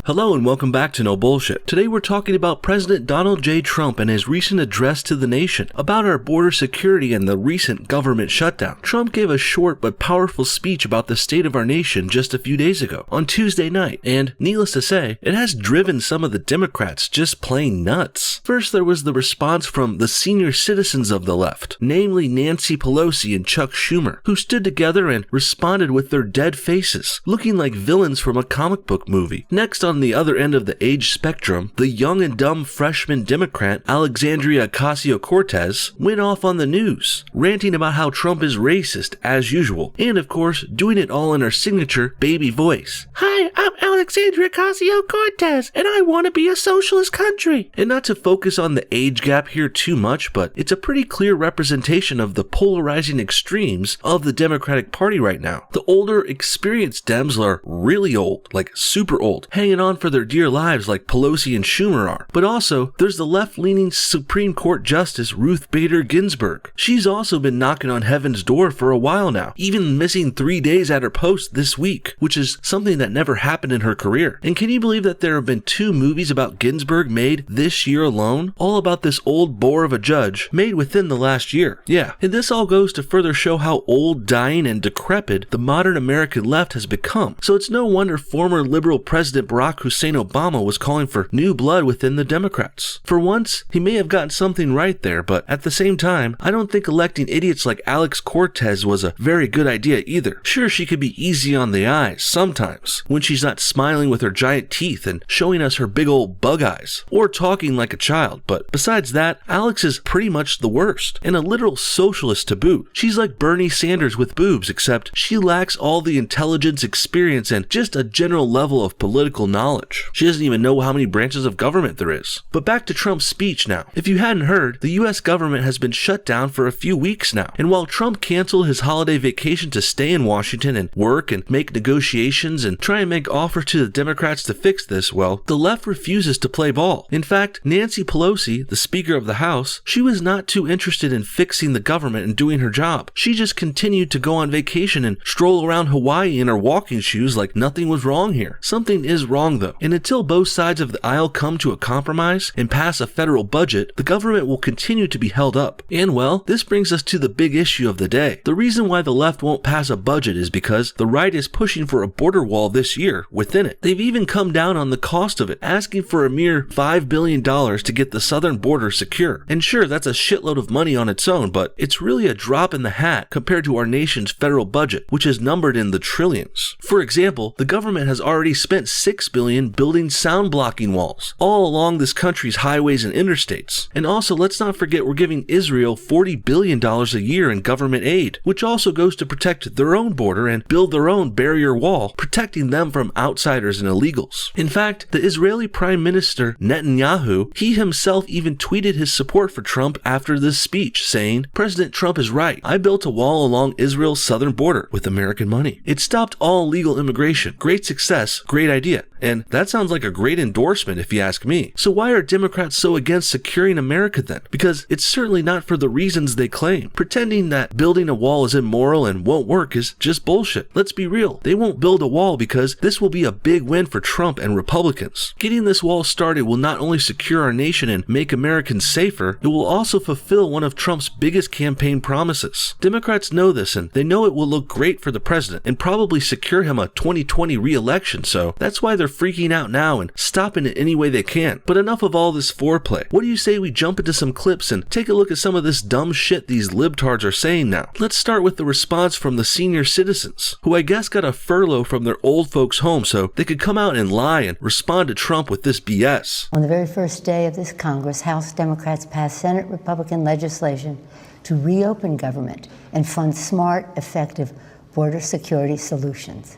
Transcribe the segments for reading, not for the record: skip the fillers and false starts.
Hello and welcome back to No Bullshit. Today we're talking about President Donald J. Trump and his recent address to the nation about our border security and the recent government shutdown. Trump gave a short but powerful speech about the state of our nation just a few days ago, on Tuesday night, and needless to say, it has driven some of the Democrats just plain nuts. First, there was the response from the senior citizens of the left, namely Nancy Pelosi and Chuck Schumer, who stood together and responded with their dead faces, looking like villains from a comic book movie. Next, on the other end of the age spectrum, the young and dumb freshman Democrat Alexandria Ocasio-Cortez went off on the news, ranting about how Trump is racist as usual, and of course, doing it all in her signature baby voice. Hi, I'm Alexandria Ocasio-Cortez, and I want to be a socialist country. And not to focus on the age gap here too much, but it's a pretty clear representation of the polarizing extremes of the Democratic Party right now. The older, experienced Dems are really old, like super old, hanging on for their dear lives like Pelosi and Schumer are. But also, there's the left-leaning Supreme Court Justice Ruth Bader Ginsburg. She's also been knocking on heaven's door for a while now, even missing 3 days at her post this week, which is something that never happened in her career. And can you believe that there have been 2 movies about Ginsburg made this year alone, all about this old bore of a judge, made within the last year? Yeah, and this all goes to further show how old, dying, and decrepit the modern American left has become. So it's no wonder former liberal President Barack Hussein Obama was calling for new blood within the Democrats. For once, he may have gotten something right there, but at the same time, I don't think electing idiots like Alex Cortez was a very good idea either. Sure, she could be easy on the eyes sometimes, when she's not smiling with her giant teeth and showing us her big old bug eyes, or talking like a child, but besides that, Alex is pretty much the worst, and a literal socialist to boot. She's like Bernie Sanders with boobs, except she lacks all the intelligence, experience, and just a general level of political knowledge. She doesn't even know how many branches of government there is. But back to Trump's speech now. If you hadn't heard, the US government has been shut down for a few weeks now, and while Trump canceled his holiday vacation to stay in Washington and work and make negotiations and try and make offers to the Democrats to fix this, well, the left refuses to play ball. In fact, Nancy Pelosi, the Speaker of the House, she was not too interested in fixing the government and doing her job. She just continued to go on vacation and stroll around Hawaii in her walking shoes like nothing was wrong here. Something is wrong though, and until both sides of the aisle come to a compromise and pass a federal budget, the government will continue to be held up. And well, this brings us to the big issue of the day. The reason why the left won't pass a budget is because the right is pushing for a border wall this year within it. They've even come down on the cost of it, asking for a mere $5 billion to get the southern border secure. And sure, that's a shitload of money on its own, but it's really a drop in the hat compared to our nation's federal budget, which is numbered in the trillions. For example, the government has already spent $6 billion building sound blocking walls all along this country's highways and interstates. And also, let's not forget we're giving Israel $40 billion a year in government aid, which also goes to protect their own border and build their own barrier wall, protecting them from outsiders and illegals. In fact, the Israeli Prime Minister Netanyahu, he himself even tweeted his support for Trump after this speech, saying, "President Trump is right. I built a wall along Israel's southern border with American money. It stopped all illegal immigration. Great success, great idea." And that sounds like a great endorsement if you ask me. So why are Democrats so against securing America then? Because it's certainly not for the reasons they claim. Pretending that building a wall is immoral and won't work is just bullshit. Let's be real. They won't build a wall because this will be a big win for Trump and Republicans. Getting this wall started will not only secure our nation and make Americans safer, it will also fulfill one of Trump's biggest campaign promises. Democrats know this, and they know it will look great for the president and probably secure him a 2020 re-election, so that's why they're freaking out now and stopping it any way they can. But enough of all this foreplay. What do you say we jump into some clips and take a look at some of this dumb shit these libtards are saying now? Let's start with the response from the senior citizens, who I guess got a furlough from their old folks' home so they could come out and lie and respond to Trump with this BS. On the very first day of this Congress, House Democrats passed Senate Republican legislation to reopen government and fund smart, effective border security solutions.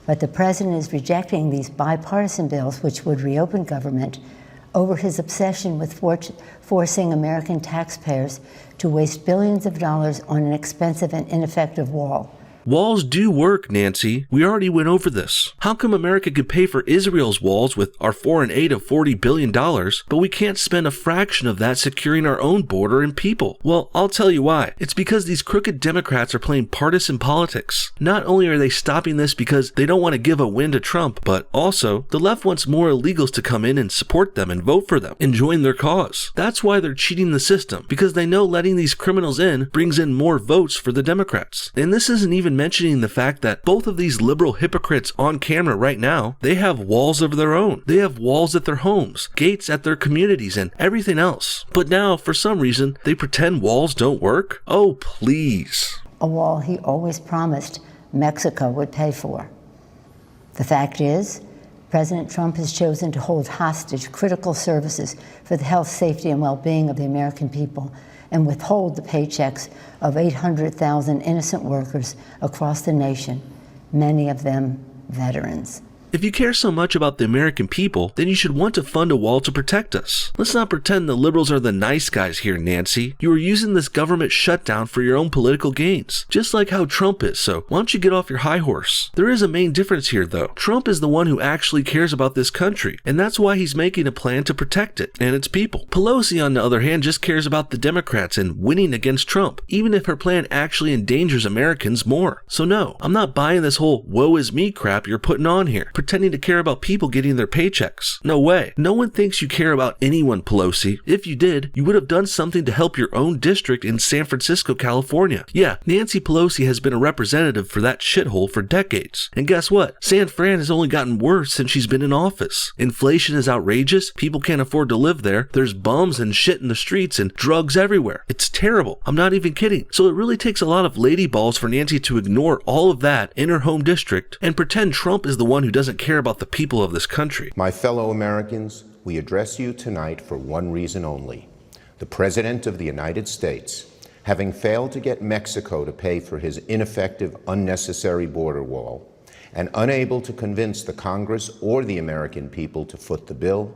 But the president is rejecting these bipartisan bills which would reopen government over his obsession with forcing American taxpayers to waste billions of dollars on an expensive and ineffective wall, Walls do work, Nancy. We already went over this. How come America could pay for Israel's walls with our foreign aid of $40 billion, but we can't spend a fraction of that securing our own border and people? Well, I'll tell you why. It's because these crooked Democrats are playing partisan politics. Not only are they stopping this because they don't want to give a win to Trump, but also the left wants more illegals to come in and support them and vote for them and join their cause. That's why they're cheating the system, because they know letting these criminals in brings in more votes for the Democrats. And this isn't even mentioning the fact that both of these liberal hypocrites on camera right now, they have walls of their own. They have walls at their homes, gates at their communities, and everything else. But now, for some reason, they pretend walls don't work? Oh, please. A wall he always promised Mexico would pay for. The fact is, President Trump has chosen to hold hostage critical services for the health, safety, and well-being of the American people and withhold the paychecks of 800,000 innocent workers across the nation, many of them veterans. If you care so much about the American people, then you should want to fund a wall to protect us. Let's not pretend the liberals are the nice guys here, Nancy. You are using this government shutdown for your own political gains, just like how Trump is, so why don't you get off your high horse? There is a main difference here, though. Trump is the one who actually cares about this country, and that's why he's making a plan to protect it and its people. Pelosi, on the other hand, just cares about the Democrats and winning against Trump, even if her plan actually endangers Americans more. So no, I'm not buying this whole woe is me crap you're putting on here, pretending to care about people getting their paychecks. No way. No one thinks you care about anyone, Pelosi. If you did, you would have done something to help your own district in San Francisco, California. Yeah, Nancy Pelosi has been a representative for that shithole for decades. And guess what? San Fran has only gotten worse since she's been in office. Inflation is outrageous. People can't afford to live there. There's bums and shit in the streets and drugs everywhere. It's terrible. I'm not even kidding. So it really takes a lot of lady balls for Nancy to ignore all of that in her home district and pretend Trump is the one who doesn't care about the people of this country. My fellow Americans, we address you tonight for one reason only. The President of the United States, having failed to get Mexico to pay for his ineffective, unnecessary border wall, and unable to convince the Congress or the American people to foot the bill,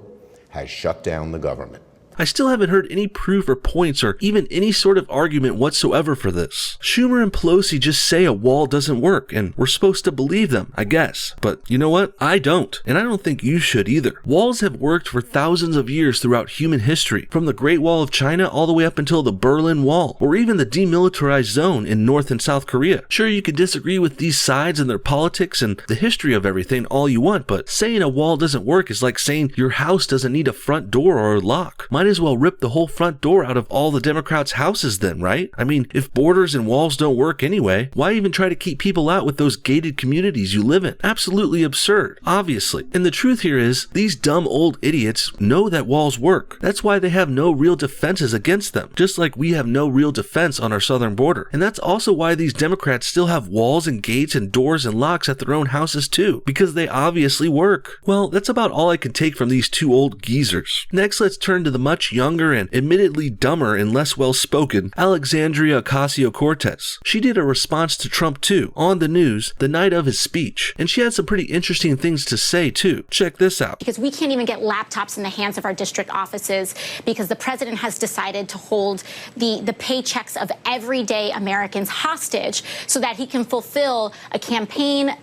has shut down the government. I still haven't heard any proof or points or even any sort of argument whatsoever for this. Schumer and Pelosi just say a wall doesn't work, and we're supposed to believe them, I guess. But you know what? I don't. And I don't think you should either. Walls have worked for thousands of years throughout human history, from the Great Wall of China all the way up until the Berlin Wall, or even the demilitarized zone in North and South Korea. Sure, you can disagree with these sides and their politics and the history of everything all you want, but saying a wall doesn't work is like saying your house doesn't need a front door or a lock. Might as well rip the whole front door out of all the Democrats' houses then, right? I mean, if borders and walls don't work anyway, why even try to keep people out with those gated communities you live in? Absolutely absurd, obviously. And the truth here is, these dumb old idiots know that walls work. That's why they have no real defenses against them, just like we have no real defense on our southern border. And that's also why these Democrats still have walls and gates and doors and locks at their own houses too, because they obviously work. Well, that's about all I can take from these two old geezers. Next, let's turn to the much younger and admittedly dumber and less well-spoken Alexandria Ocasio-Cortez. She did a response to Trump too, on the news, the night of his speech, and she had some pretty interesting things to say too. Check this out. Because we can't even get laptops in the hands of our district offices because the president has decided to hold the paychecks of everyday Americans hostage so that he can fulfill a campaign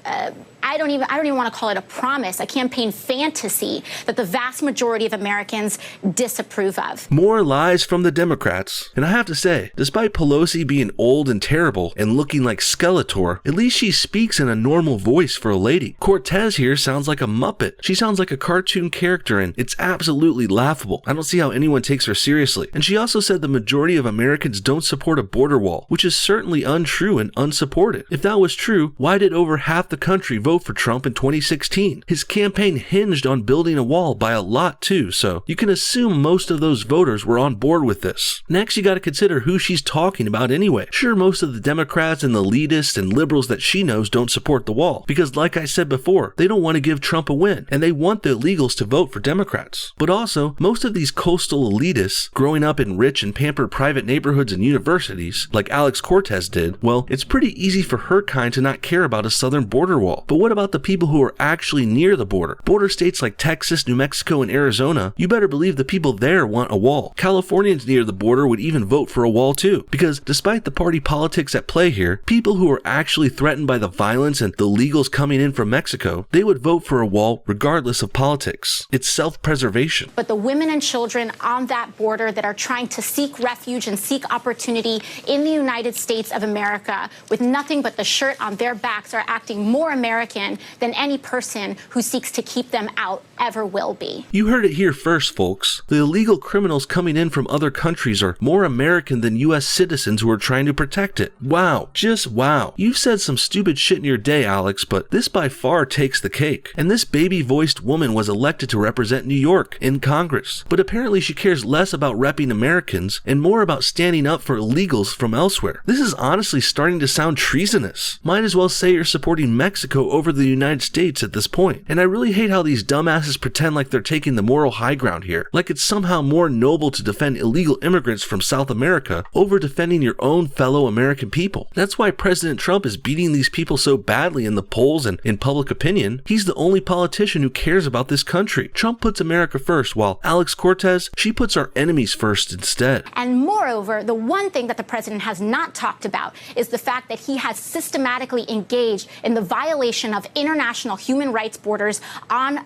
I don't even want to call it a promise, a campaign fantasy that the vast majority of Americans disapprove of. More lies from the Democrats. And I have to say, despite Pelosi being old and terrible and looking like Skeletor, at least she speaks in a normal voice for a lady. Cortez here sounds like a Muppet. She sounds like a cartoon character, and it's absolutely laughable. I don't see how anyone takes her seriously. And she also said the majority of Americans don't support a border wall, which is certainly untrue and unsupported. If that was true, why did over half the country vote for Trump in 2016? His campaign hinged on building a wall by a lot too, so you can assume most of those voters were on board with this. Next, you gotta consider who she's talking about anyway. Sure, most of the Democrats and the elitists and liberals that she knows don't support the wall, because like I said before, they don't want to give Trump a win, and they want the illegals to vote for Democrats. But also, most of these coastal elitists, growing up in rich and pampered private neighborhoods and universities, like Alex Cortez did, well, it's pretty easy for her kind to not care about a southern border wall. But what what about the people who are actually near the border? Border states like Texas, New Mexico, and Arizona, you better believe the people there want a wall. Californians near the border would even vote for a wall too, because despite the party politics at play here, people who are actually threatened by the violence and the illegals coming in from Mexico, they would vote for a wall regardless of politics. It's self-preservation. But the women and children on that border that are trying to seek refuge and seek opportunity in the United States of America with nothing but the shirt on their backs are acting more American than any person who seeks to keep them out ever will be. You heard it here first, folks. The illegal criminals coming in from other countries are more American than U.S. citizens who are trying to protect it. Wow. Just wow. You've said some stupid shit in your day, Alex, but this by far takes the cake. And this baby-voiced woman was elected to represent New York in Congress. But apparently she cares less about repping Americans and more about standing up for illegals from elsewhere. This is honestly starting to sound treasonous. Might as well say you're supporting Mexico over the United States at this point. And I really hate how these dumbasses pretend like they're taking the moral high ground here, like it's somehow more noble to defend illegal immigrants from South America over defending your own fellow American people. That's why President Trump is beating these people so badly in the polls and in public opinion. He's the only politician who cares about this country. Trump puts America first, while Alex Cortez, she puts our enemies first instead. And moreover, the one thing that the president has not talked about is the fact that he has systematically engaged in the violation of international human rights borders on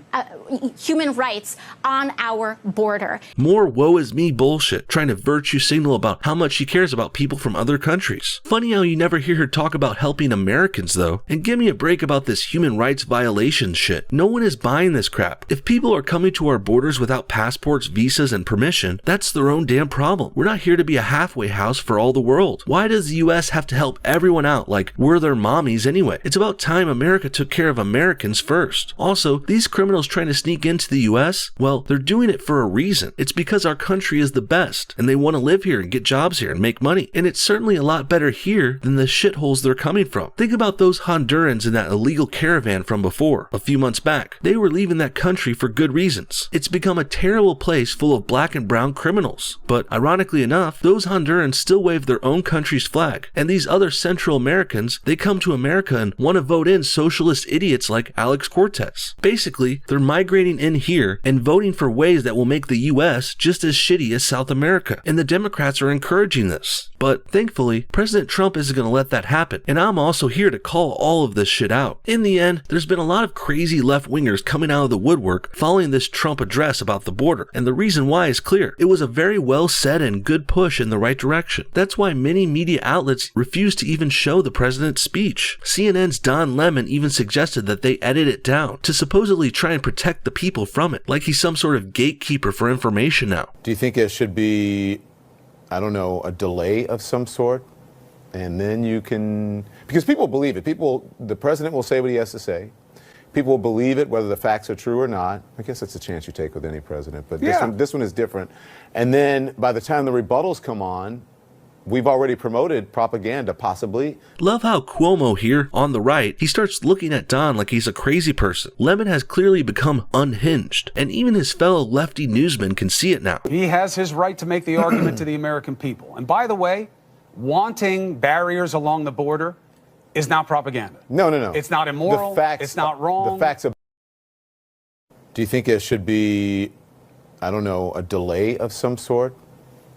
human rights on our border. More woe is me bullshit, trying to virtue signal about how much she cares about people from other countries. Funny how you never hear her talk about helping Americans though. And give me a break about this human rights violation shit. No one is buying this crap. If people are coming to our borders without passports, visas, and permission, that's their own damn problem. We're not here to be a halfway house for all the world. Why does the US have to help everyone out like we're their mommies anyway? It's about time America took care of Americans first. Also, these criminals trying to sneak into the US, well, they're doing it for a reason. It's because our country is the best, and they want to live here and get jobs here and make money. And it's certainly a lot better here than the shitholes they're coming from. Think about those Hondurans in that illegal caravan from before, a few months back. They were leaving that country for good reasons. It's become a terrible place full of black and brown criminals. But ironically enough, those Hondurans still wave their own country's flag. And these other Central Americans, they come to America and want to vote in socialist idiots like Alex Cortez. Basically, they're migrating in here and voting for ways that will make the US just as shitty as South America. And the Democrats are encouraging this. But thankfully, President Trump isn't going to let that happen. And I'm also here to call all of this shit out. In the end, there's been a lot of crazy left-wingers coming out of the woodwork following this Trump address about the border. And the reason why is clear. It was a very well said and good push in the right direction. That's why many media outlets refuse to even show the president's speech. CNN's Don Lemon even suggested that they edit it down to supposedly try and protect the people from it, like he's some sort of gatekeeper for information now. Do you think it should be, I don't know, a delay of some sort? And then you can, because people believe it. The president will say what he has to say. People will believe it, whether the facts are true or not. I guess that's a chance you take with any president, but this one is different. And then by the time the rebuttals come on, we've already promoted propaganda, possibly. Love how Cuomo here, on the right, he starts looking at Don like he's a crazy person. Lemon has clearly become unhinged, and even his fellow lefty newsmen can see it now. He has his right to make the argument to the American people. And by the way, wanting barriers along the border is not propaganda. No. It's not immoral. It's not wrong. The facts of. Do you think it should be, I don't know, a delay of some sort?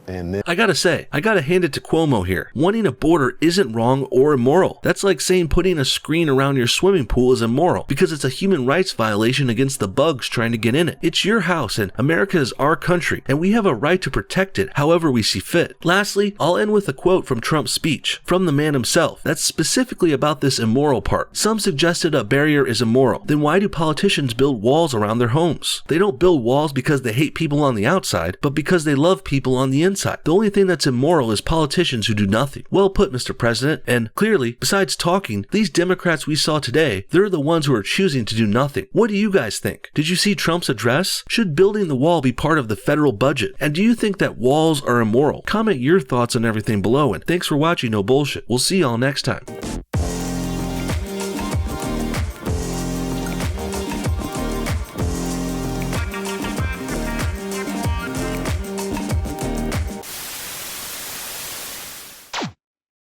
And then I gotta hand it to Cuomo here. Wanting a border isn't wrong or immoral. That's like saying putting a screen around your swimming pool is immoral because it's a human rights violation against the bugs trying to get in it. It's your house and America is our country and we have a right to protect it however we see fit. Lastly, I'll end with a quote from Trump's speech, from the man himself, that's specifically about this immoral part. Some suggested a barrier is immoral. Then why do politicians build walls around their homes? They don't build walls because they hate people on the outside, but because they love people on the inside. The only thing that's immoral is politicians who do nothing. Well put, Mr. President. And clearly, besides talking, these Democrats we saw today, they're the ones who are choosing to do nothing. What do you guys think? Did you see Trump's address? Should building the wall be part of the federal budget? And do you think that walls are immoral? Comment your thoughts on everything below, and thanks for watching No Bullshit. We'll see y'all next time.